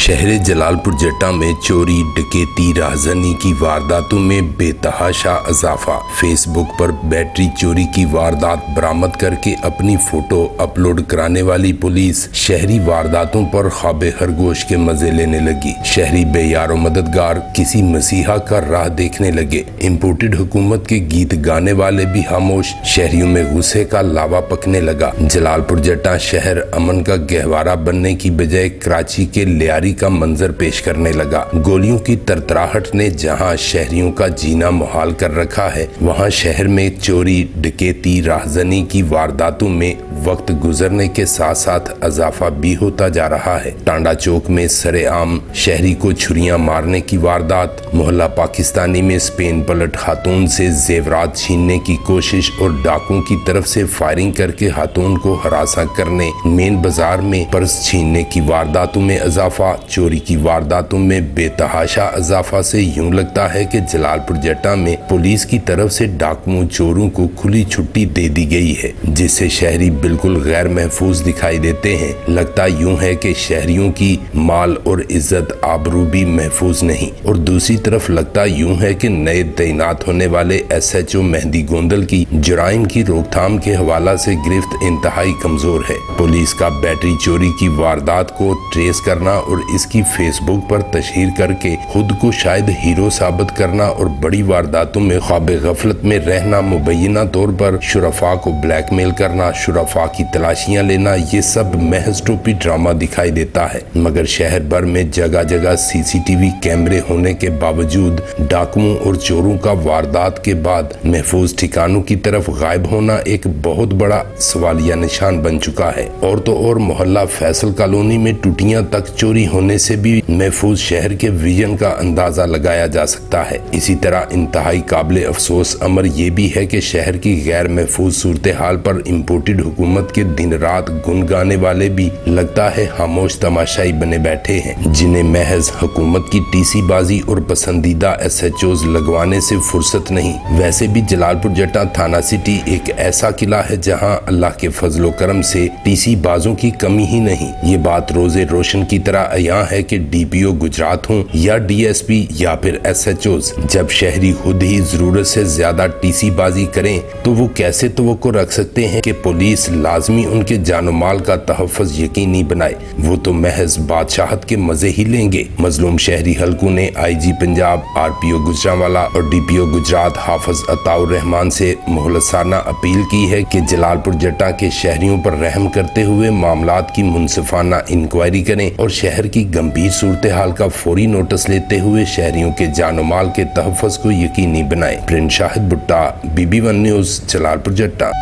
शहर जलालपुर जट्टा में चोरी, डकैती, राहजनी की वारदातों में बेतहाशा इजाफा। फेसबुक पर बैटरी चोरी की वारदात बरामद करके अपनी फोटो अपलोड कराने वाली पुलिस शहरी वारदातों पर ख्वाबे खरगोश के मजे लेने लगी। शहरी बेयारो मददगार किसी मसीहा का राह देखने लगे। इम्पोर्टेड हुकूमत के गीत गाने वाले भी खामोश। शहरियों में गुस्से का लावा पकने लगा। जलालपुर जट्टा शहर अमन का गहवारा बनने की बजाय कराची के लियारी का मंजर पेश करने लगा। गोलियों की तरतराहट ने जहां शहरियों का जीना मुहाल कर रखा है, वहां शहर में चोरी, डकैती, राहजनी की वारदातों में वक्त गुजरने के साथ साथ इजाफा भी होता जा रहा है। टांडा चौक में सरेआम शहरी को छुरियां मारने की वारदात, मोहल्ला पाकिस्तानी में स्पेन पलट खातून से जेवरात छीनने की कोशिश और डाकुओं की तरफ से फायरिंग करके खातून को हरासा करने, मेन बाजार में पर्स छीनने की वारदातों में इजाफा, चोरी की वारदातों में बेतहाशा इजाफा से यूं लगता है कि जलालपुर जट्टा में पुलिस की तरफ से डाकुओं चोरों को खुली छुट्टी दे दी गई है, जिससे शहरी बिल्कुल गैर महफूज दिखाई देते हैं। लगता यूं है कि शहरियों की माल और इज्जत आबरू भी महफूज नहीं। और दूसरी तरफ लगता यूं है कि नए तैनात होने वाले SHO मेहंदी गोंदल की जुराइम की रोकथाम के हवाला से गिरफ्त इंतहाई कमजोर है। पुलिस का बैटरी चोरी की वारदात को ट्रेस करना और इसकी फेसबुक पर तशहीर करके खुद को शायद हीरो साबित करना और बड़ी वारदातों में ख्वाबे गफलत में रहना, मुबैना तौर पर शुरफा को ब्लैकमेल करना, शुरफा की तलाशियां लेना, ये सब महज टोपी ड्रामा दिखाई देता है। मगर शहर भर में जगह जगह CCTV कैमरे होने के बावजूद डाकुओं और चोरों का वारदात के बाद महफूज ठिकानों की तरफ गायब होना एक बहुत बड़ा सवालिया निशान बन चुका है। और तो और मोहल्ला फैसल कॉलोनी में टूटियां तक चोरी होने से भी महफूज शहर के विजन का अंदाजा लगाया जा सकता है। इसी तरह इंतहाई काबिल अफसोस अमर ये भी है कि शहर की गैर महफूज सूरत हाल पर इम्पोर्टेड हुकूमत के दिन रात गुन गाने वाले भी लगता है खामोश तमाशाई बने बैठे हैं, जिन्हें महज हुकूमत की TC बाजी और पसंदीदा SHOs लगवाने से फुर्सत नहीं। वैसे भी जलालपुर जट्टा थाना सिटी एक ऐसा किला है जहां अल्लाह के फजलो करम से TC बाजों की कमी ही नहीं। ये बात रोजे रोशन की तरह यहाँ है कि DPO गुजरात हों या DSP या फिर SHOs, जब शहरी खुद ही जरूरत से ज्यादा TC बाजी करें तो वो कैसे तवक्को रख सकते हैं कि पुलिस लाजमी उनके जानो माल का तहफ़्फ़ुज़ यकीनी बनाए। वो तो महज बादशाहत के मजे ही लेंगे। मजलूम शहरी हल्कों ने IG पंजाब, RPO गुजरांवाला और DPO गुजरात हाफिज अताउर रहमान से मुखलसाना अपील की है कि जलालपुर जट्टा के शहरियों पर रहम करते हुए मामलात की मुनसिफाना इंक्वायरी करें और शहर की गंभीर सूरत हाल का फौरी नोटिस लेते हुए शहरियों के जानो माल के तहफ़्फ़ुज़ को यकीनी बनाएं। प्रिंस शाहिद भुट्टा, BB1 न्यूज़, जलालपुर जट्टा।